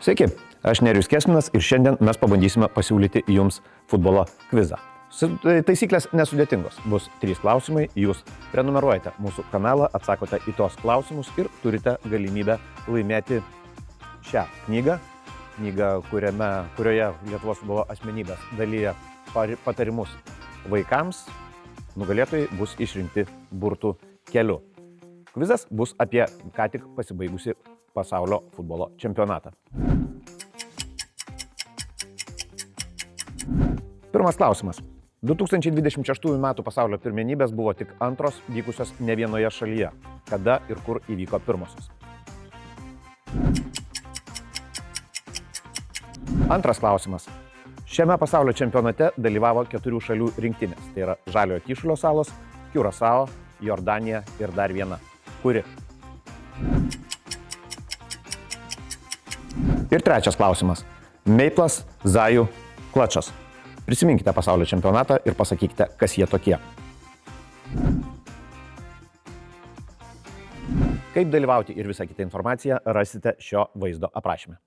Sveiki, aš Nerijus Kesminas ir šiandien mes pabandysime pasiūlyti jums futbolo kvizą. Taisyklės nesudėtingos. Bus 3 klausimai, jūs prenumeruojate mūsų kanalą, atsakote į tos klausimus ir turite galimybę laimėti šią knygą, kurioje Lietuvos futbolo asmenybės dalyja patarimus vaikams. Nugalėtojai bus išrinkti burtų keliu. Kvizas bus apie ką tik pasibaigusi pasaulio futbolo čempionatą. Pirmas klausimas. 2026 metų pasaulio pirmenybės buvo tik antros, vykusios ne vienoje šalyje. Kada ir kur įvyko pirmosios? Antras klausimas. Šiame pasaulio čempionate dalyvavo 4 šalių rinktinės. Tai yra Žaliojo Kyšulio salos, Kiurasao, Jordanija ir dar viena. Kuri? Ir trečias klausimas. Meiplas, Zaju, Klačas. Prisiminkite pasaulio čempionatą ir pasakykite, kas jie tokie. Kaip dalyvauti ir visą kitą informaciją rasite šio vaizdo aprašyme.